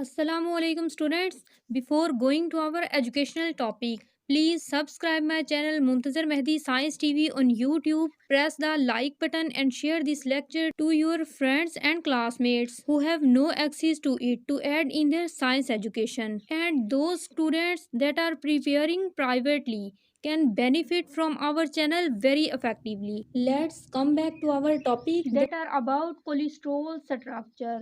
Assalamu alaikum students. Before going to our educational topic, please subscribe my channel Muntzir Mehdi Science TV on YouTube. Press the like button and share this lecture to your friends and classmates who have no access to it to add in their science education. And those students that are preparing privately can benefit from our channel very effectively. Let's come back to our topic that are about cholesterol structure.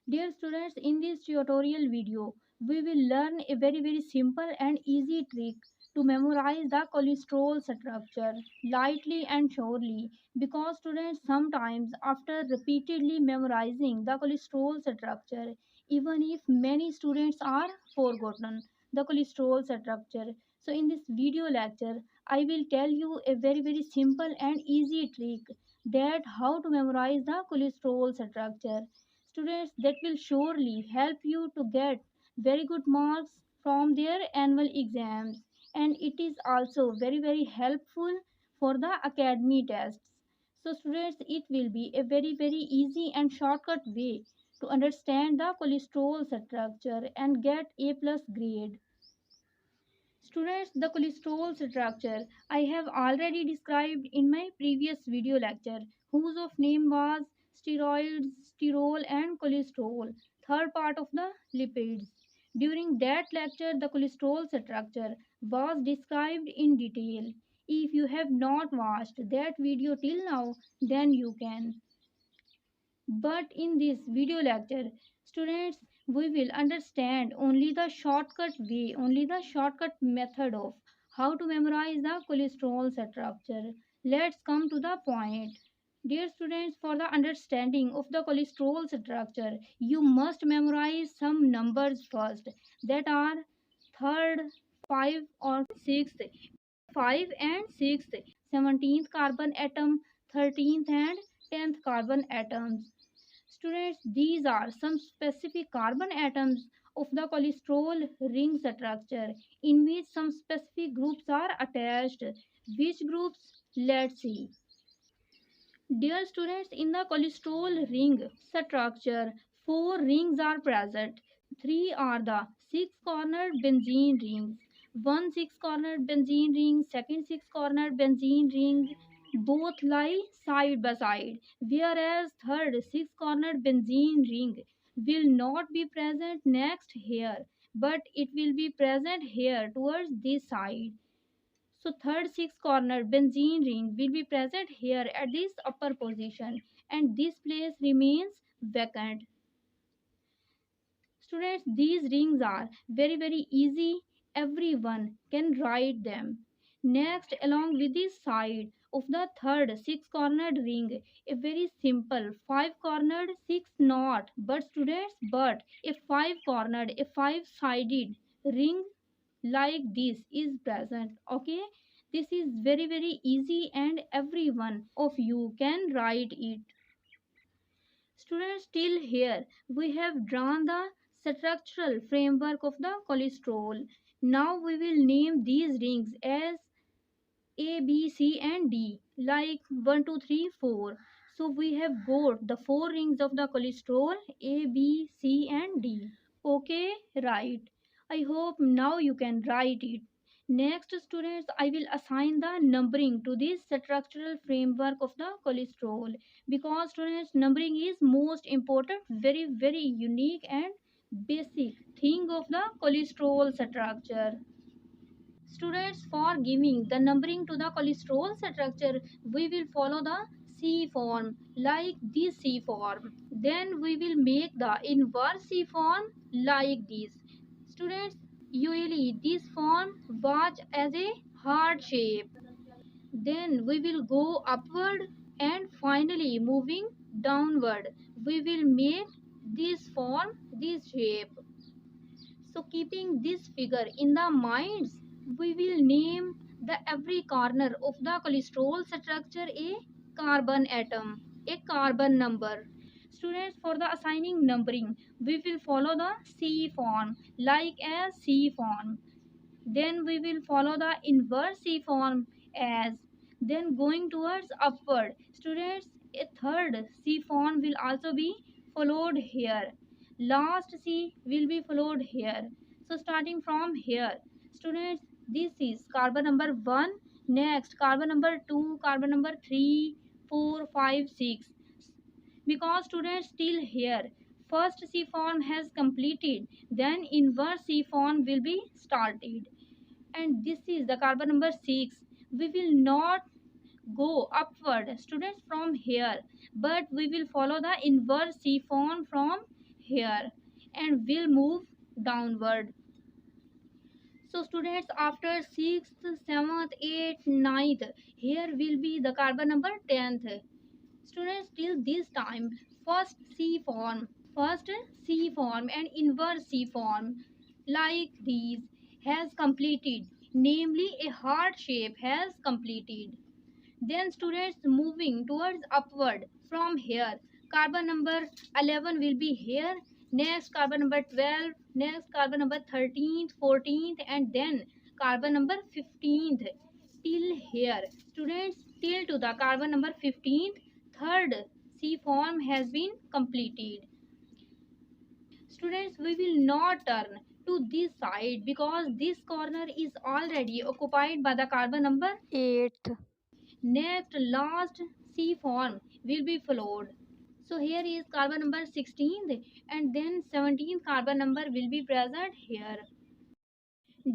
Dear students, in this tutorial video, we will learn a very simple and easy trick to memorize the cholesterol structure lightly and surely, because students sometimes after repeatedly memorizing the cholesterol structure, even if many students are forgotten the cholesterol structure. So in this video lecture, I will tell you a very simple and easy trick that how to memorize the cholesterol structure. Students, that will surely help you to get very good marks from their annual exams, and it is also very helpful for the academy tests. So students, it will be a very easy and shortcut way to understand the cholesterol structure and get A plus grade. Students, the cholesterol structure I have already described in my previous video lecture, whose of name was steroids, sterol and cholesterol, third part of the lipids. During that lecture, the cholesterol structure was described in detail. If you have not watched that video till now, then you can. But in this video lecture, students, we will understand only the shortcut way, only the shortcut method of how to memorize the cholesterol structure. Let's come to the point. Dear students, for the understanding of the cholesterol structure, you must memorize some numbers first, that are third, 5 or 6th, 5 and 6th, 17th carbon atom, 13th and 10th carbon atoms. Students, these are some specific carbon atoms of the cholesterol ring structure in which some specific groups are attached. Which groups? Let's see. Dear students, in the cholesterol ring structure, four rings are present. Three are the six-cornered benzene rings. One six-cornered benzene ring, second six-cornered benzene ring, both lie side by side, whereas third six-cornered benzene ring will not be present next here, but it will be present here towards this side. So third six cornered benzene ring will be present here at this upper position, and this place remains vacant. Students, these rings are very easy. Everyone can write them. Next, along with this side of the third six cornered ring, a very simple five cornered six not, but students, but a five cornered, a five sided ring like this is present. Okay, this is very easy and everyone of you can write it. Students, till here we have drawn the structural framework of the cholesterol. Now we will name these rings as A, B, C and D, like 1, 2, 3, 4. So we have got the four rings of the cholesterol, A, B, C and D. Okay, right. I hope now you can write it. Next, students, I will assign the numbering to this structural framework of the cholesterol, because students, numbering is most important, very unique and basic thing of the cholesterol structure. Students, for giving the numbering to the cholesterol structure, we will follow the C form, like this C form. Then we will make the inverse C form like this. Students, usually this form was as a heart shape. Then we will go upward, and finally moving downward, we will make this form, this shape. So keeping this figure in the minds, we will name the every corner of the cholesterol structure a carbon atom, a carbon number. Students, for the assigning numbering, we will follow the C form, like as C form. Then we will follow the inverse C form as. Then going towards upward, students, a third C form will also be followed here. Last C will be followed here. So starting from here, students, this is carbon number 1, next carbon number 2, carbon number 3, 4, 5, 6. Because students still here, first C form has completed, then inverse C form will be started. And this is the carbon number 6. We will not go upward, students, from here, but we will follow the inverse C form from here and will move downward. So students, after 6th, 7th, 8th, 9th, here will be the carbon number 10th. Students, till this time, first C form and inverse C form like these has completed, namely a heart shape has completed. Then students, moving towards upward from here, carbon number 11 will be here, next carbon number 12, next carbon number 13th, 14th, and then carbon number 15th till here. Students, till to the carbon number 15th, third C form has been completed. Students, we will not turn to this side because this corner is already occupied by the carbon number 8th. Next, last C form will be followed. So here is carbon number 16th and then 17th carbon number will be present here.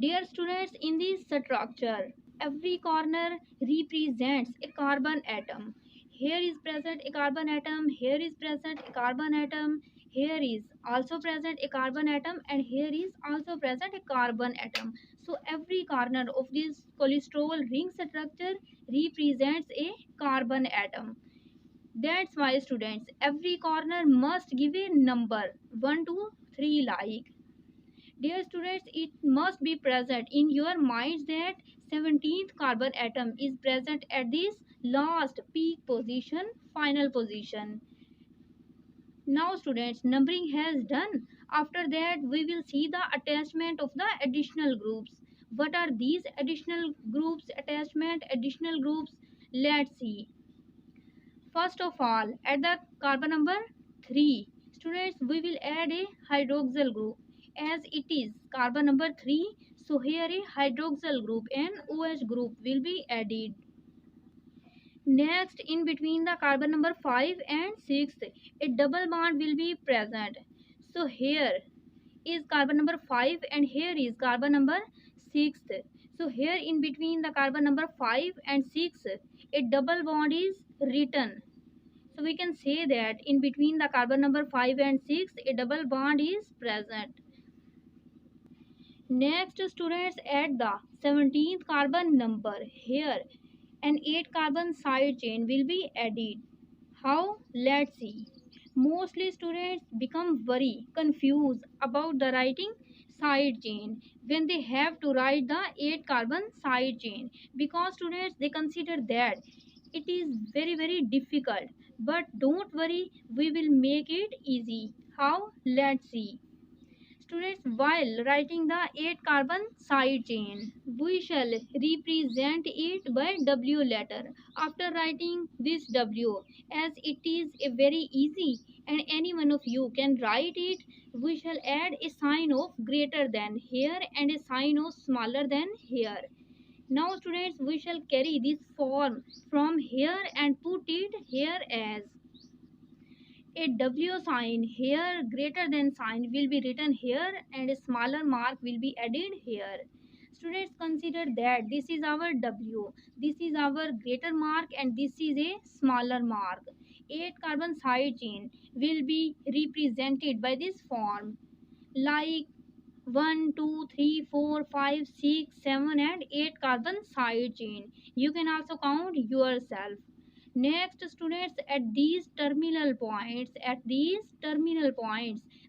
Dear students, in this structure, every corner represents a carbon atom. Here is present a carbon atom, here is present a carbon atom, here is also present a carbon atom, and here is also present a carbon atom. So every corner of this cholesterol ring structure represents a carbon atom. That's why students, every corner must give a number 1 to 3 like. Dear students, it must be present in your minds that 17th carbon atom is present at this last peak position, final position. Now students, numbering has done. After that, we will see the attachment of the additional groups. What are these additional groups, additional groups? Let's see. First of all, at the carbon number 3, students, we will add a hydroxyl group. As it is carbon number 3, so here a hydroxyl group and OH group will be added. Next, in between the carbon number 5 and 6, a double bond will be present. So here is carbon number 5 and here is carbon number 6. So here in between the carbon number 5 and 6, a double bond is written. So we can say that in between the carbon number 5 and 6, a double bond is present. Next, students, add the 17th carbon number. Here an 8 carbon side chain will be added. How? Let's see. Mostly students become very confused about the writing side chain when they have to write the 8 carbon side chain, because students, they consider that it is very difficult. But don't worry, we will make it easy. How? Let's see. Students, while writing the 8 carbon side chain, we shall represent it by W letter. After writing this W, as it is a very easy and any one of you can write it, we shall add a sign of greater than here and a sign of smaller than here. Now students, we shall carry this form from here and put it here as a W sign here, greater than sign will be written here and a smaller mark will be added here. Students, consider that this is our W, this is our greater mark, and this is a smaller mark. 8 carbon side chain will be represented by this form like 1, 2, 3, 4, 5, 6, 7 and 8 carbon side chain. You can also count yourself. Next students, at these terminal points,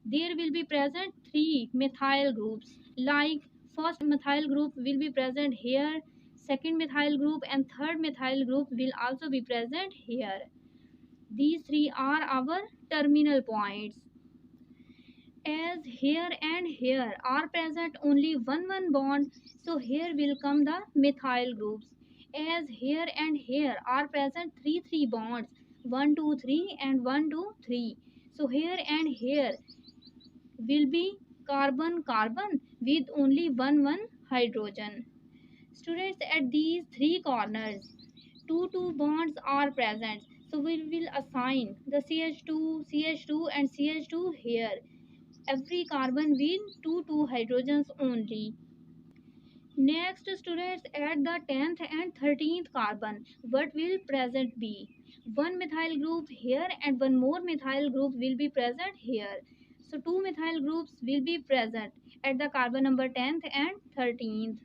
there will be present 3 methyl groups. Like first methyl group will be present here, second methyl group and third methyl group will also be present here. These 3 are our terminal points. As here and here are present only one bond, so here will come the methyl groups. As here and here are present three bonds, 1 2 3 and 1 2 3, so here and here will be carbon carbon with only one hydrogen. Students, at these three corners, two bonds are present. So we will assign the CH2, CH2 and CH2 here. Every carbon with two hydrogens only. Next, students, at the 10th and 13th carbon, what will present be? One methyl group here and one more methyl group will be present here. So two methyl groups will be present at the carbon number 10th and 13th.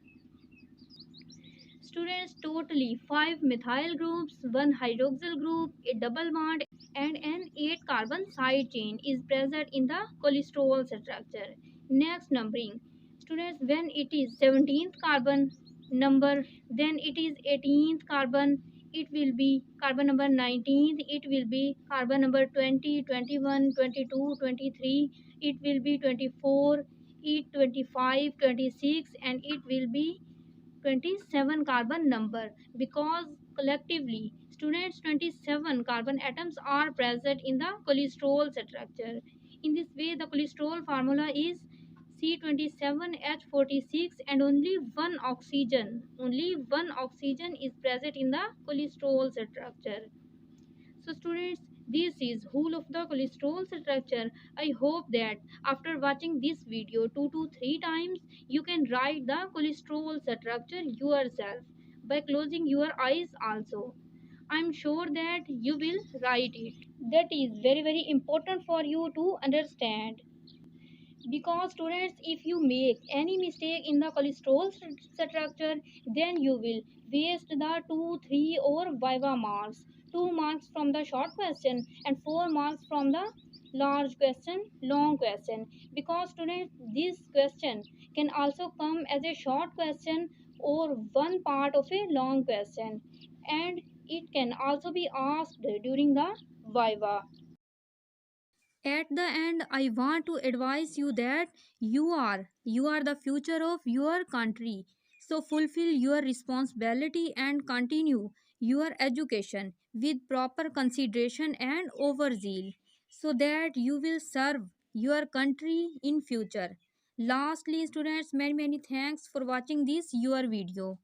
Students, totally 5 methyl groups, 1 hydroxyl group, a double bond and an 8 carbon side chain is present in the cholesterol structure. Next numbering. Students, when it is 17th carbon number, then it is 18th carbon, it will be carbon number 19th, it will be carbon number 20, 21, 22, 23, it will be 24, it 25, 26 and it will be 27 carbon number, because collectively students 27 carbon atoms are present in the cholesterol structure. In this way the cholesterol formula is C27H46 and only one oxygen is present in the cholesterol structure. So students, this is whole of the cholesterol structure. I hope that after watching this video 2 to 3 times, you can write the cholesterol structure yourself by closing your eyes also. I'm sure that you will write it. That is very important for you to understand. Because students, if you make any mistake in the cholesterol structure, then you will waste the 2 3 or viva marks, 2 marks from the short question and 4 marks from the large question, long question. Because students, this question can also come as a short question or one part of a long question, and it can also be asked during the viva. At the end, I want to advise you that you are the future of your country. So fulfill your responsibility and continue your education with proper consideration and overzeal, so that you will serve your country in future. Lastly, students, many thanks for watching this your video.